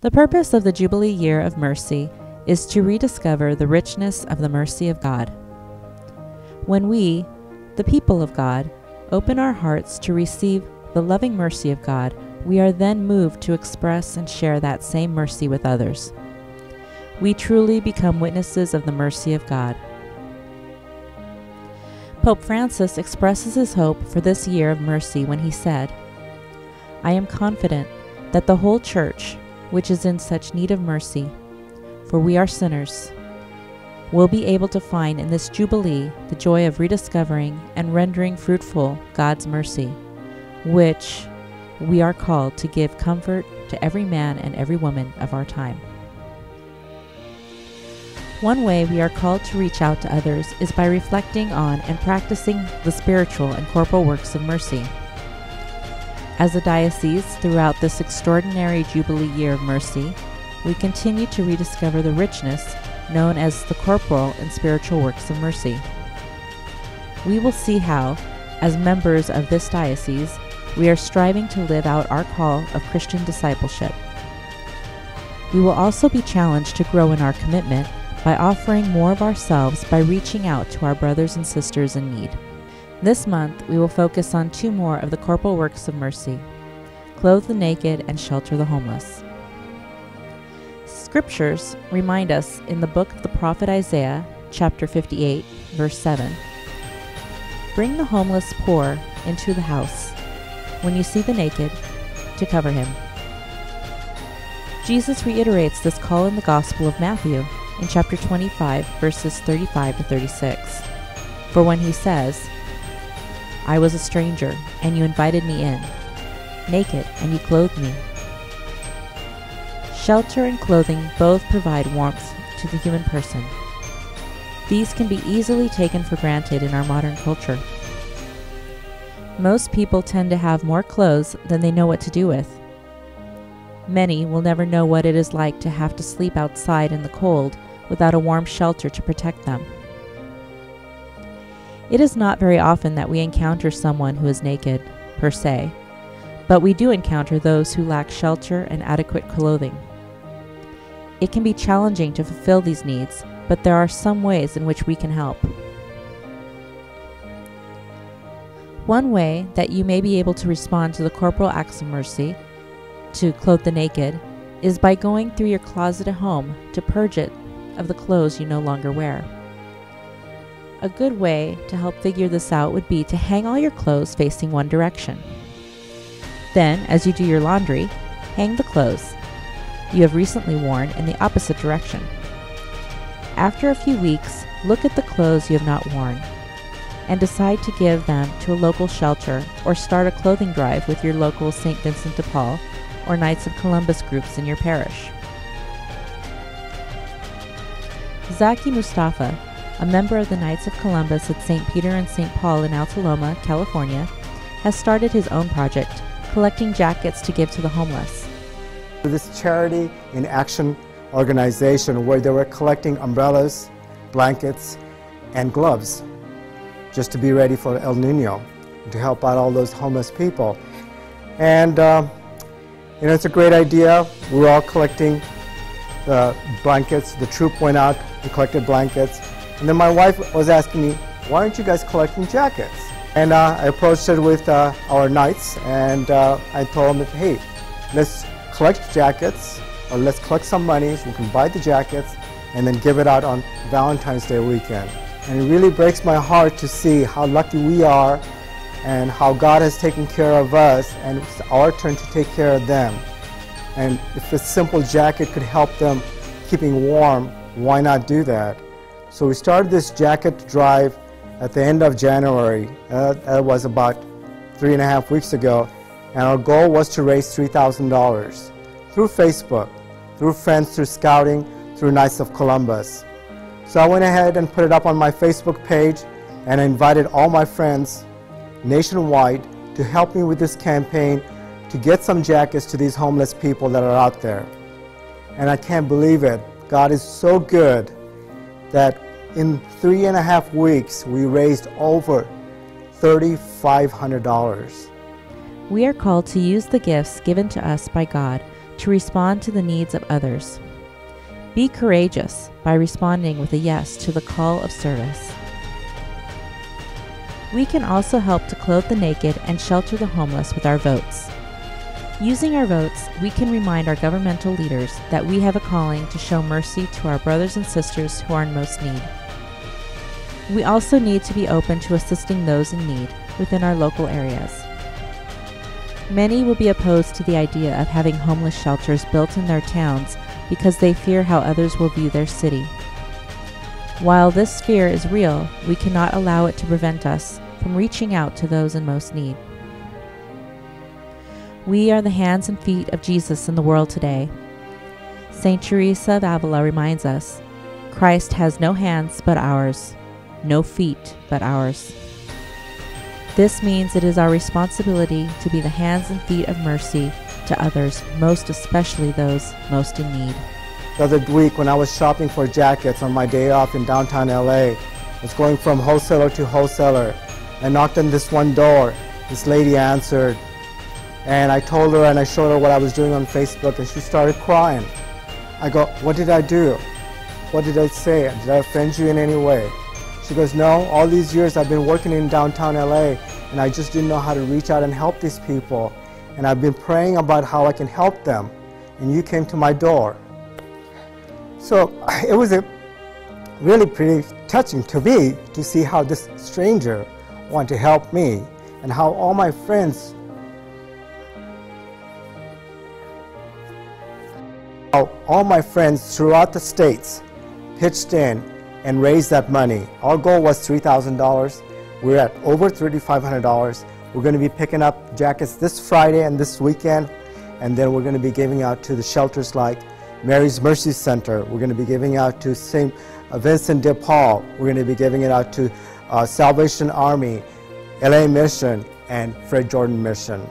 The purpose of the Jubilee Year of Mercy is to rediscover the richness of the mercy of God. When we, the people of God, open our hearts to receive the loving mercy of God, we are then moved to express and share that same mercy with others. We truly become witnesses of the mercy of God. Pope Francis expresses his hope for this year of mercy when he said, "I am confident that the whole Church, which is in such need of mercy, for we are sinners, will be able to find in this Jubilee the joy of rediscovering and rendering fruitful God's mercy, which we are called to give comfort to every man and every woman of our time." One way we are called to reach out to others is by reflecting on and practicing the spiritual and corporal works of mercy. As a diocese, throughout this extraordinary Jubilee Year of Mercy, we continue to rediscover the richness known as the corporal and spiritual works of mercy. We will see how, as members of this diocese, we are striving to live out our call of Christian discipleship. We will also be challenged to grow in our commitment by offering more of ourselves by reaching out to our brothers and sisters in need. This month, we will focus on two more of the corporal works of mercy: clothe the naked and shelter the homeless. Scriptures remind us in the book of the prophet Isaiah, chapter 58, verse 7, "Bring the homeless poor into the house, when you see the naked, to cover him." Jesus reiterates this call in the Gospel of Matthew in chapter 25, verses 35 to 36. For when he says, "I was a stranger, and you invited me in, naked, and you clothed me." Shelter and clothing both provide warmth to the human person. These can be easily taken for granted in our modern culture. Most people tend to have more clothes than they know what to do with. Many will never know what it is like to have to sleep outside in the cold without a warm shelter to protect them. It is not very often that we encounter someone who is naked, per se, but we do encounter those who lack shelter and adequate clothing. It can be challenging to fulfill these needs, but there are some ways in which we can help. One way that you may be able to respond to the corporal acts of mercy, to clothe the naked, is by going through your closet at home to purge it of the clothes you no longer wear. A good way to help figure this out would be to hang all your clothes facing one direction. Then, as you do your laundry, hang the clothes you have recently worn in the opposite direction. After a few weeks, look at the clothes you have not worn and decide to give them to a local shelter or start a clothing drive with your local St. Vincent de Paul or Knights of Columbus groups in your parish. Zaki Mustafa, a member of the Knights of Columbus at St.Peter and St. Paul in Alta Loma, California, has started his own project, collecting jackets to give to the homeless. This charity in action organization where they were collecting umbrellas, blankets, and gloves just to be ready for El Nino, to help out all those homeless people. And it's a great idea. We were all collecting the blankets. The troop went out and collected blankets. And then my wife was asking me, "Why aren't you guys collecting jackets?" And I approached it with our Knights, and I told them, "Hey, let's collect jackets, or let's collect some money so we can buy the jackets and then give it out on Valentine's Day weekend." And it really breaks my heart to see how lucky we are and how God has taken care of us, and it's our turn to take care of them. And if a simple jacket could help them keeping warm, why not do that? So we started this jacket drive at the end of January. That was about 3.5 weeks ago. And our goal was to raise $3,000 through Facebook, through friends, through scouting, through Knights of Columbus. So I went ahead and put it up on my Facebook page, and I invited all my friends nationwide to help me with this campaign to get some jackets to these homeless people that are out there. And I can't believe it. God is so good that in 3.5 weeks we raised over $3,500. We are called to use the gifts given to us by God to respond to the needs of others. Be courageous by responding with a yes to the call of service. We can also help to clothe the naked and shelter the homeless with our votes. Using our votes, we can remind our governmental leaders that we have a calling to show mercy to our brothers and sisters who are in most need. We also need to be open to assisting those in need within our local areas. Many will be opposed to the idea of having homeless shelters built in their towns because they fear how others will view their city. While this fear is real, we cannot allow it to prevent us from reaching out to those in most need. We are the hands and feet of Jesus in the world today. St. Teresa of Avila reminds us, Christ has no hands but ours, no feet but ours. This means it is our responsibility to be the hands and feet of mercy to others, most especially those most in need. The other week when I was shopping for jackets on my day off in downtown LA, I was going from wholesaler to wholesaler. I knocked on this one door. This lady answered, and I told her and I showed her what I was doing on Facebook, and she started crying. I go, what did I do? What did I say? Did I offend you in any way? She goes, no, all these years I've been working in downtown LA and I just didn't know how to reach out and help these people. And I've been praying about how I can help them, and you came to my door. So it was really pretty touching to me to see how this stranger wanted to help me, and how all my friends throughout the states pitched in and raised that money. Our goal was $3,000. We're at over $3,500. We're going to be picking up jackets this Friday and this weekend, and then we're going to be giving out to the shelters like Mary's Mercy Center. We're going to be giving out to St. Vincent de Paul. We're going to be giving it out to Salvation Army, LA Mission, and Fred Jordan Mission.